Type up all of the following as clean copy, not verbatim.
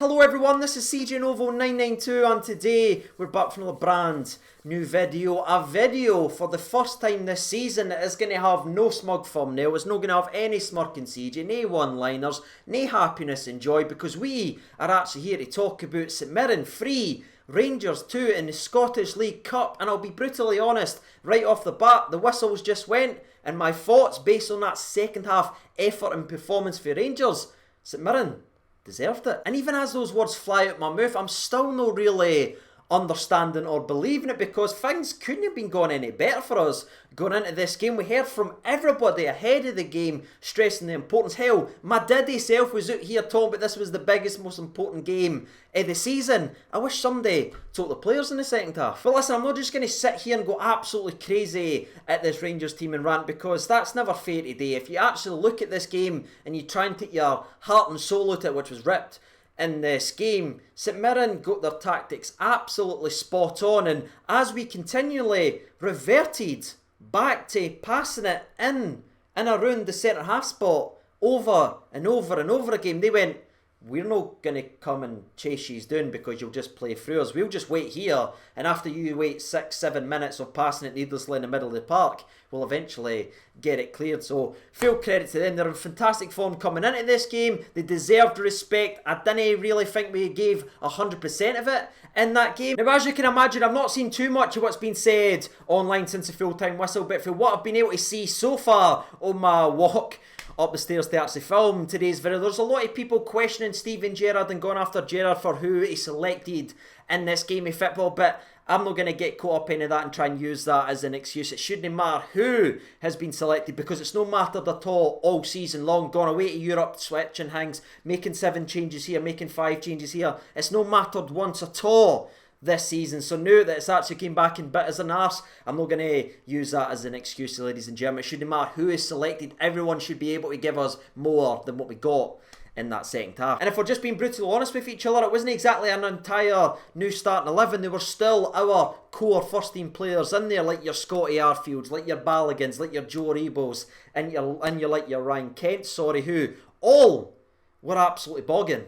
Hello everyone, this is CJ Novo 992 and today we're back for another brand new video. A video for the first time this season that is going to have no smug thumbnail, it's not going to have any smirking CJ, no one-liners, no happiness and joy, because we are actually here to talk about St Mirren 3, Rangers 2 in the Scottish League Cup. And I'll be brutally honest, right off the bat, the whistles just went and my thoughts based on that second half effort and performance for Rangers, St Mirren deserved it. And even as those words fly out my mouth, I'm still not really understanding or believing it, because things couldn't have been going any better for us going into this game. We heard from everybody ahead of the game stressing the importance. Hell, my daddy self was out here talking about this was the biggest, most important game of the season. I wish somebody told the players in the second half. But listen, I'm not just going to sit here and go absolutely crazy at this Rangers team and rant, because that's never fair today. If you actually look at this game and you try and take your heart and soul out of it, which was ripped in this game, St Mirren got their tactics absolutely spot on, and as we continually reverted back to passing it in and around the centre half spot over and over and over again, they went, we're not going to come and chase you down because you'll just play through us. We'll just wait here, and after you wait 6-7 minutes of passing it needlessly in the middle of the park, we'll eventually get it cleared. So full credit to them. They're in fantastic form coming into this game. They deserved respect. I didn't really think we gave 100% of it in that game. Now, as you can imagine, I've not seen too much of what's been said online since the full-time whistle, but for what I've been able to see so far on my walk up the stairs to actually film today's video, there's a lot of people questioning Steven Gerrard and going after Gerrard for who he selected in this game of football, but I'm not going to get caught up into that and try and use that as an excuse. It shouldn't matter who has been selected, because it's no mattered at all season long. Gone away to Europe, switching hangs, making 7 changes here, making 5 changes here. It's no mattered once at all this season. So now that it's actually came back and bit us an arse, I'm not going to use that as an excuse, ladies and gentlemen. It shouldn't matter who is selected. Everyone should be able to give us more than what we got in that second half. And if we're just being brutally honest with each other, it wasn't exactly an entire new starting 11. There were still our core first team players in there, like your Scotty Arfields, like your Ballagans, like your Joe Rebos, and your Ryan Kent, who all were absolutely bogging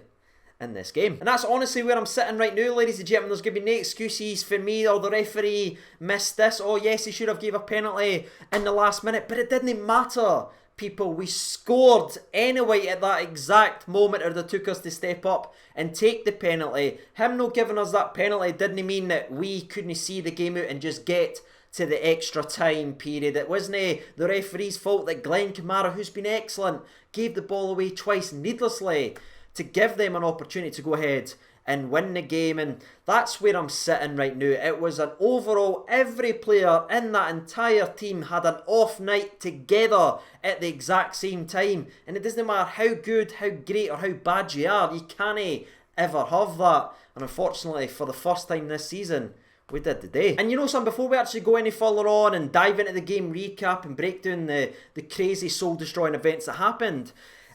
in this game. And that's honestly where I'm sitting right now, ladies and gentlemen. There's going to be no excuses for me or the referee missed this. Oh yes, he should have gave a penalty in the last minute, but it didn't matter. People, we scored anyway at that exact moment, or they took us to step up and take the penalty. Him not giving us that penalty didn't mean that we couldn't see the game out and just get to the extra time period. It wasn't the referee's fault that Glenn Kamara, who's been excellent, gave the ball away twice needlessly to give them an opportunity to go ahead and win the game. And that's where I'm sitting right now. It was an overall, every player in that entire team had an off night together at the exact same time, and it doesn't matter how good, how great or how bad you are, you can't ever have that. And unfortunately, for the first time this season, we did today. And you know something, before we actually go any further on and dive into the game recap and break down the crazy soul destroying events that happened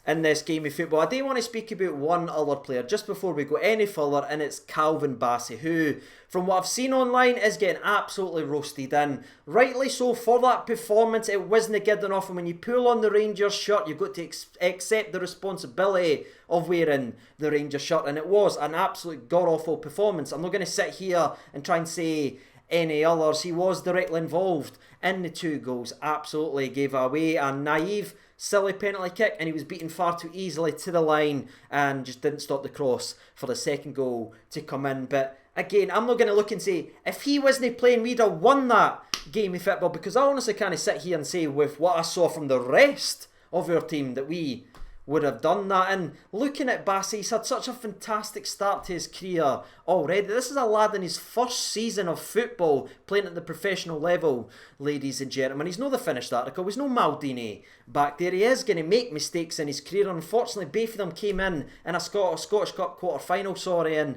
in this game of football, I do want to speak about one other player just before we go any further, and it's Calvin Bassey, who, from what I've seen online, is getting absolutely roasted, and rightly so for that performance. It wasn't good enough, and when you pull on the Rangers shirt, you've got to accept the responsibility of wearing the Rangers shirt, and it was an absolute god-awful performance. I'm not going to sit here and try and say any others. He was directly involved in the 2 goals, absolutely gave away a naive, silly penalty kick, and he was beaten far too easily to the line and just didn't stop the cross for the second goal to come in. But again, I'm not going to look and say if he wasn't playing we'd have won that game of football, because I honestly can't sit here and say with what I saw from the rest of our team that we would have done that. And looking at Bassey, he's had such a fantastic start to his career already. This is a lad in his first season of football playing at the professional level, ladies and gentlemen. He's not the finished article, he's no Maldini back there. He is going to make mistakes in his career. Unfortunately, both of them came in a Scottish Cup quarter-final, and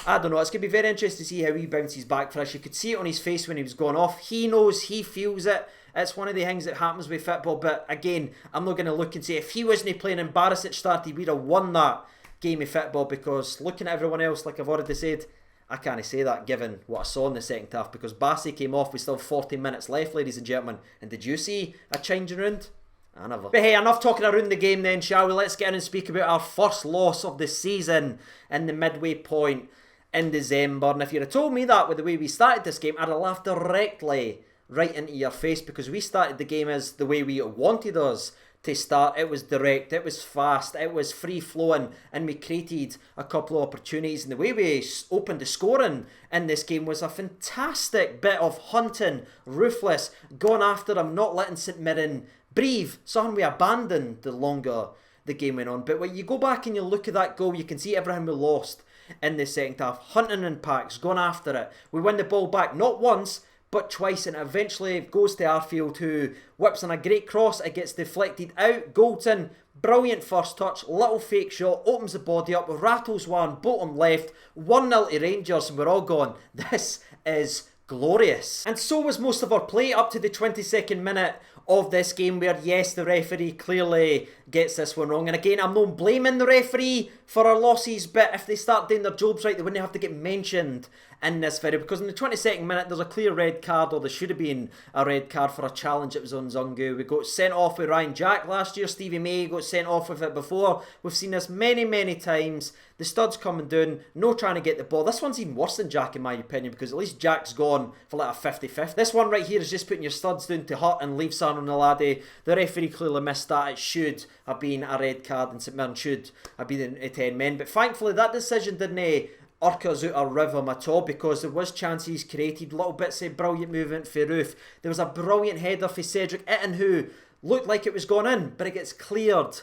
I don't know, it's going to be very interesting to see how he bounces back for us. You could see it on his face when he was going off. He knows, he feels it. It's one of the things that happens with football. But again, I'm not going to look and say if he wasn't playing and Barisic started, we'd have won that game of football, because looking at everyone else, like I've already said, I can't say that given what I saw in the second half, because Bassey came off with still 40 minutes left, ladies and gentlemen. And did you see a changing round? I never. But hey, enough talking around the game then, shall we? Let's get in and speak about our first loss of the season in the midway point in December. And if you'd have told me that with the way we started this game, I'd have laughed directly right into your face, because we started the game as the way we wanted us to start. It was direct, it was fast, it was free flowing, and we created a couple of opportunities. And the way we opened the scoring in this game was a fantastic bit of hunting, ruthless, going after him, not letting St Mirren breathe. Something we abandoned the longer the game went on. But when you go back and you look at that goal, you can see everything we lost in the second half. Hunting in packs, going after it. We win the ball back, not once, but twice, and it eventually goes to Arfield, who whips on a great cross. It gets deflected out. Goldson, brilliant first touch, little fake shot, opens the body up, rattles one, bottom left, 1-0 to Rangers, and we're all going, this is glorious. And so was most of our play up to the 22nd minute of this game, where yes, the referee clearly gets this one wrong. And again, I'm not blaming the referee for our losses, but if they start doing their jobs right, they wouldn't have to get mentioned in this video, because in the 22nd minute there's a clear red card, or there should have been a red card for a challenge that was on Zungu. We got sent off with Ryan Jack last year. Stevie May got sent off with it before. We've seen this many times. The studs coming down, no trying to get the ball. This one's even worse than Jack in my opinion, because at least Jack's gone for like a 50-50. This one right here is just putting your studs down to hurt and leave Sarno Naladi. The referee clearly missed that. It should have been a red card, and St Mirren should have been in 10 men. But thankfully that decision didn't urk us out of rhythm at all, because there was chances created, little bits of brilliant movement for Roof. There was a brilliant header for Cedric Itten, who looked like it was going in, but it gets cleared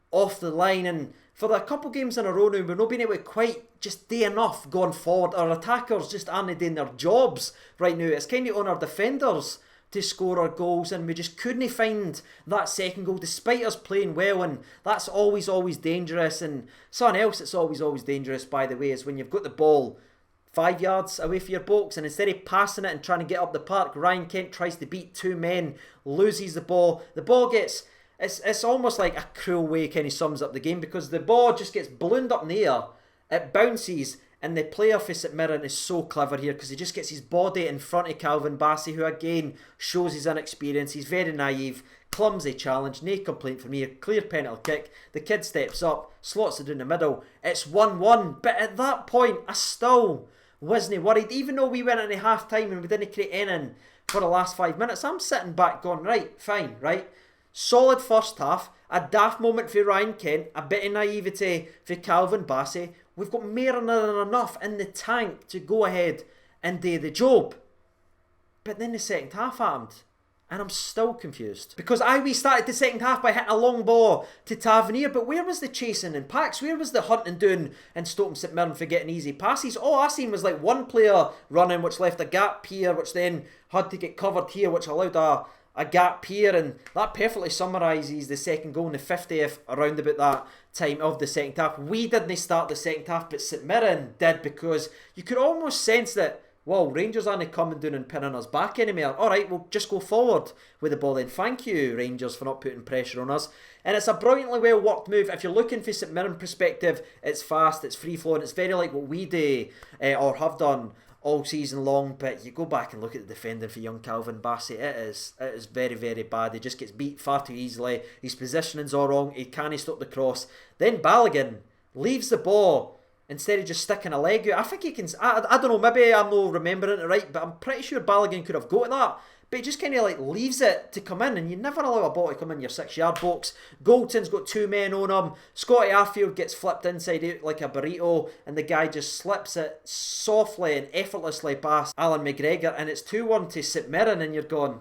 off the line. And for a couple games in a row now, we've not been able to quite just do enough going forward. Our attackers just aren't doing their jobs right now. It's kind of on our defenders to score our goals, and we just couldn't find that second goal despite us playing well. And that's always dangerous. And something else that's always dangerous, by the way, is when you've got the ball 5 yards away from your box, and instead of passing it and trying to get up the park, Ryan Kent tries to beat two men, loses the ball gets, it's almost like a cruel way kind of sums up the game, because the ball just gets ballooned up in the air, it bounces, and the player for St Mirren is so clever here, because he just gets his body in front of Calvin Bassey, who again shows his inexperience. He's very naive, clumsy challenge, no complaint from here, clear penalty kick. The kid steps up, slots it in the middle. It's 1-1, but at that point I still wasn't worried. Even though we went into half time and we didn't create anything for the last 5 minutes, I'm sitting back going, right, fine, right? Solid first half, a daft moment for Ryan Kent, a bit of naivety for Calvin Bassey. We've got more than enough in the tank to go ahead and do the job. But then the second half happened, and I'm still confused. Because we started the second half by hitting a long ball to Tavernier, but where was the chasing in packs? Where was the hunting down and stopping St Mirren for getting easy passes? All I seen was like one player running, which left a gap here, which then had to get covered here, which allowed a gap here, and that perfectly summarises the second goal in the 50th, around about that time of the second half. We didn't start the second half, but St Mirren did, because you could almost sense that, well, Rangers aren't coming down and pinning us back anymore. Alright, we'll just go forward with the ball then. Thank you, Rangers, for not putting pressure on us. And it's a brilliantly well worked move. If you're looking for St Mirren perspective, it's fast, it's free flowing, it's very like what we do or have done all season long. But you go back and look at the defending for young Calvin Bassey, it is very bad. He just gets beat far too easily. His positioning's all wrong, he can't stop the cross. Then Balogun leaves the ball instead of just sticking a leg out. I think he can, I don't know, maybe I'm not remembering it right, but I'm pretty sure Balogun could have got that. But he just kind of like leaves it to come in, and you never allow a ball to come in your 6-yard box. Goldton's got two men on him. Scotty Arfield gets flipped inside out like a burrito, and the guy just slips it softly and effortlessly past Alan McGregor, and it's 2-1 to St Mirren, and you're going,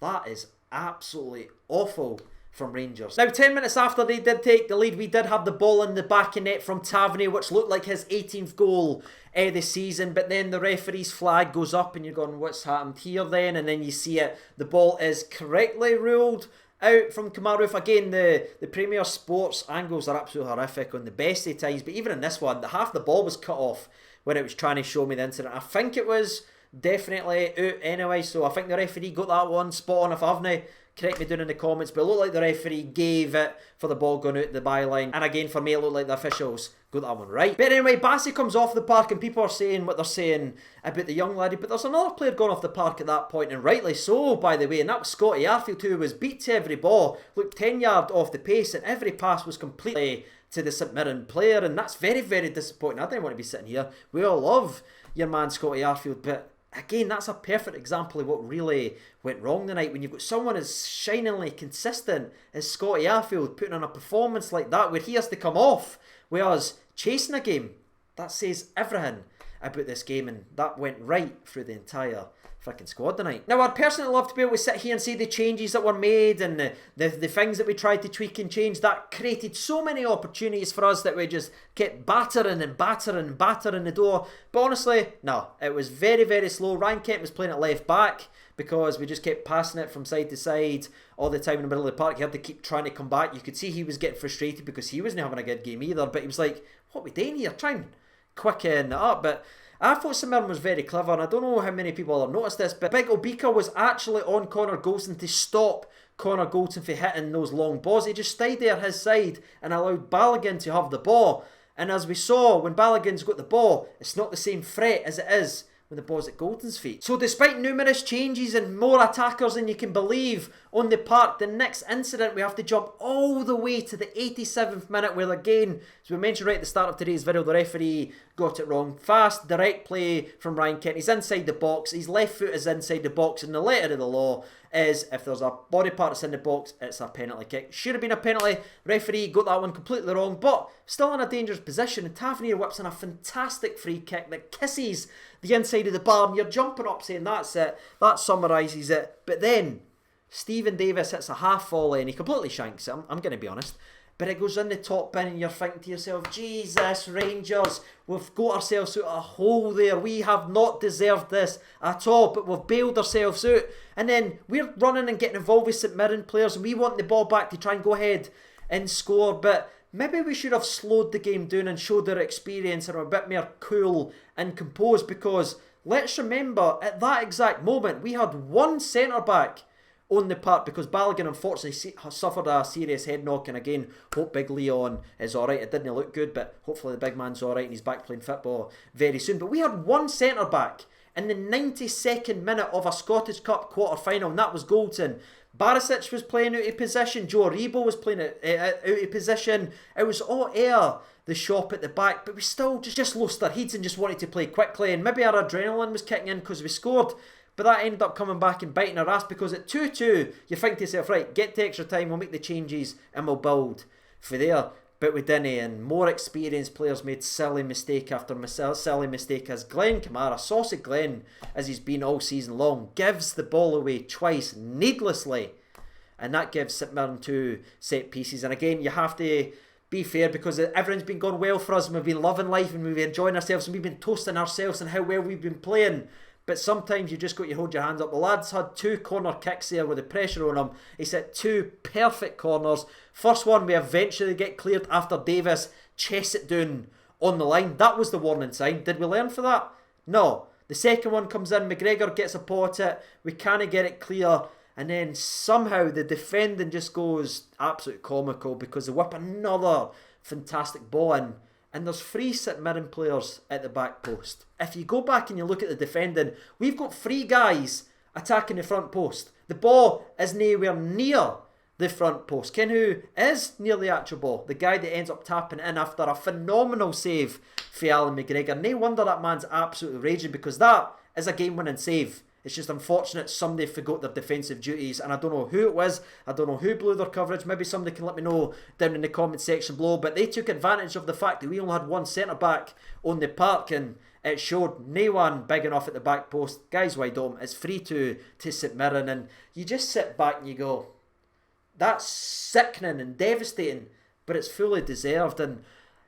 that is absolutely awful from Rangers. Now 10 minutes after they did take the lead, we did have the ball in the back of net from Tavernier, which looked like his 18th goal of the season, but then the referee's flag goes up and you're going, what's happened here then? And then you see it, the ball is correctly ruled out from Kamaru. Again, the Premier Sports angles are absolutely horrific on the best of times, but even in this one, half the ball was cut off when it was trying to show me the incident. I think it was definitely out anyway, so I think the referee got that one spot on. If I haven't, correct me down in the comments, but it looked like the referee gave it for the ball going out the byline. And again, for me, it looked like the officials got that one right. But anyway, Bassey comes off the park and people are saying what they're saying about the young laddie, but there's another player going off the park at that point, and rightly so, by the way, and that was Scotty Arfield, who was beat to every ball, looked 10 yards off the pace, and every pass was completely to the St Mirren player, and that's very, very disappointing. I didn't want to be sitting here. We all love your man Scotty Arfield, but again, that's a perfect example of what really went wrong tonight, when you've got someone as shiningly consistent as Scotty Arfield putting on a performance like that where he has to come off with us chasing a game. That says everything about this game, and that went right through the entire freaking squad tonight. Now, I'd personally love to be able to sit here and see the changes that were made and the things that we tried to tweak and change. That created so many opportunities for us that we just kept battering the door. But honestly, no, it was very, very slow. Ryan Kent was playing at left back because we just kept passing it from side to side all the time in the middle of the park. He had to keep trying to come back. You could see he was getting frustrated because he wasn't having a good game either. But he was like, what are we doing here? Try and quicken it up. But I thought St Mirren was very clever, and I don't know how many people have noticed this, but Big Obika was actually on Connor Goldson to stop Connor Goldson from hitting those long balls. He just stayed there his side and allowed Balogun to have the ball. And as we saw, when Balogun's got the ball, it's not the same threat as it is when the ball's at Goldon's feet. So despite numerous changes and more attackers than you can believe on the park, the next incident we have to jump all the way to the 87th minute, where again, as we mentioned right at the start of today's video, the referee got it wrong. Fast, direct play from Ryan Kent. He's inside the box. His left foot is inside the box, and the letter of the law is if there's a body part that's in the box, it's a penalty kick. Should have been a penalty. Referee got that one completely wrong, but still in a dangerous position. And Tavernier whips in a fantastic free kick that kisses the inside of the bar, and you're jumping up saying that's it. That summarises it. But then Stephen Davis hits a half volley and he completely shanks it. I'm going to be honest. But it goes in the top bin and you're thinking to yourself, Jesus, Rangers, we've got ourselves out a hole there. We have not deserved this at all, but we've bailed ourselves out. And then we're running and getting involved with St Mirren players, and we want the ball back to try and go ahead and score. But maybe we should have slowed the game down and showed our experience and are a bit more cool and composed, because let's remember, at that exact moment, we had one centre-back on the park because Balogun unfortunately suffered a serious head knock, and again, hope Big Leon is alright. It didn't look good, but hopefully the big man's alright and he's back playing football very soon. But we had one centre-back in the 92nd minute of a Scottish Cup quarter-final, and that was Goldson. Barisic was playing out of position, Joe Aribo was playing out of position. It was all air, the shop at the back, but we still just lost our heads and just wanted to play quickly, and maybe our adrenaline was kicking in because we scored. But that ended up coming back and biting our ass, because at 2-2, you think to yourself, right, get to extra time, we'll make the changes and we'll build for there. But we didn't, and more experienced players made silly mistake after silly mistake, as Glenn Kamara, Sausage Glenn, as he's been all season long, gives the ball away twice needlessly. And that gives St Mirren 2 set pieces. And again, you have to be fair, because everything's been going well for us, and we've been loving life and we've been enjoying ourselves, and we've been toasting ourselves and how well we've been playing. But sometimes you just got to hold your hands up. The lads had 2 corner kicks there with the pressure on them. He set 2 perfect corners. First one we eventually get cleared after Davis chests it down on the line. That was the warning sign. Did we learn for that? No. The second one comes in. McGregor gets a paw at it. We can't get it clear. And then somehow the defending just goes absolute comical, because they whip another fantastic ball in. And there's 3 St Mirren players at the back post. If you go back and you look at the defending, we've got 3 guys attacking the front post. The ball is nowhere near the front post. Ken who is near the actual ball? The guy that ends up tapping in after a phenomenal save for Alan McGregor. No wonder that man's absolutely raging, because that is a game-winning save. It's just unfortunate somebody forgot their defensive duties, and I don't know who it was. I don't know who blew their coverage. Maybe somebody can let me know down in the comment section below. But they took advantage of the fact that we only had one centre-back on the park, and it showed no one big enough at the back post. Guys wide open. It's 3-2 to St Mirren, and you just sit back and you go, that's sickening and devastating, but it's fully deserved. And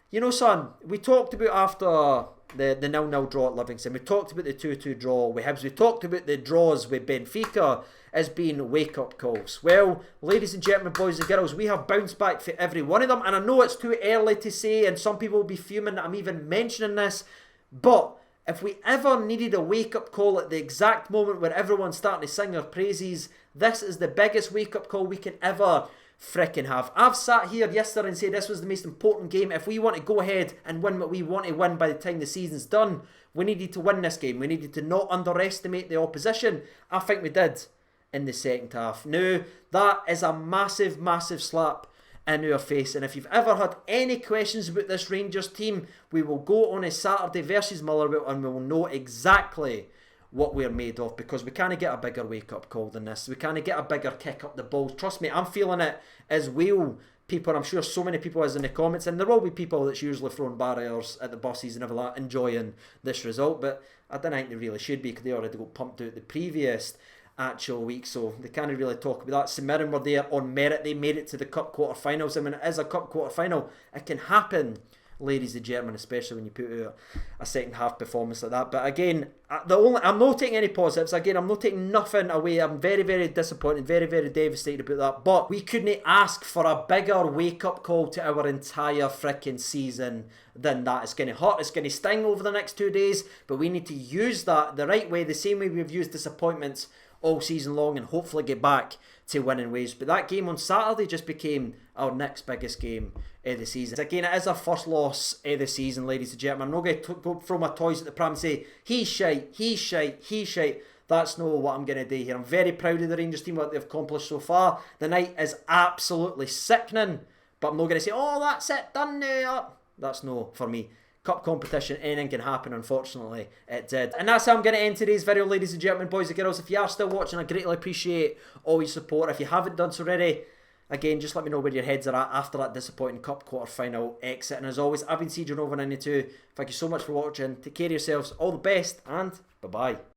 you know, son, we talked about after the 0-0 draw at Livingston, we talked about the 2-2 draw with Hibs, we talked about the draws with Benfica as being wake-up calls. Well, ladies and gentlemen, boys and girls, we have bounced back for every one of them, and I know it's too early to say, and some people will be fuming that I'm even mentioning this, but if we ever needed a wake-up call at the exact moment where everyone's starting to sing our praises, this is the biggest wake-up call we can ever freaking have. I've sat here yesterday and said this was the most important game. If we want to go ahead and win what we want to win by the time the season's done, we needed to win this game. We needed to not underestimate the opposition. I think we did in the second half. Now, that is a massive, massive slap in our face. And if you've ever had any questions about this Rangers team, we will go on a Saturday versus Motherwell and we will know exactly what we're made of, because we can't get a bigger wake-up call than this. We can't get a bigger kick up the balls. Trust me, I'm feeling it as well, people. I'm sure so many people is in the comments, and there will be people that's usually throwing barriers at the buses and everything, enjoying this result, but I don't think they really should be, because they already got pumped out the previous actual week, so they can't really talk about that. St Mirren were there on merit. They made it to the cup quarter-finals, and when it is a cup quarter-final, it can happen, ladies and gentlemen, especially when you put out a second half performance like that. But again, I'm not taking any positives. Again, I'm not taking nothing away. I'm very, very disappointed, very, very devastated about that. But we couldn't ask for a bigger wake-up call to our entire freaking season than that. It's going to hurt, it's going to sting over the next 2 days, but we need to use that the right way, the same way we've used disappointments all season long, and hopefully get back to winning ways. But that game on Saturday just became our next biggest game of the season. Again, it is our first loss of the season, ladies and gentlemen. I'm not going to go throw my toys at the pram and say, he's shite, he's shite, he's shite. That's not what I'm going to do here. I'm very proud of the Rangers team, what they've accomplished so far. The night is absolutely sickening, but I'm not going to say, oh, that's it, done now. That's no for me. Cup competition, anything can happen. Unfortunately, it did. And that's how I'm going to end today's video, ladies and gentlemen, boys and girls. If you are still watching, I greatly appreciate all your support. If you haven't done so already, again, just let me know where your heads are at after that disappointing cup quarter-final exit. And as always, I've been CJ Over 92. Thank you so much for watching. Take care of yourselves. All the best, and bye-bye.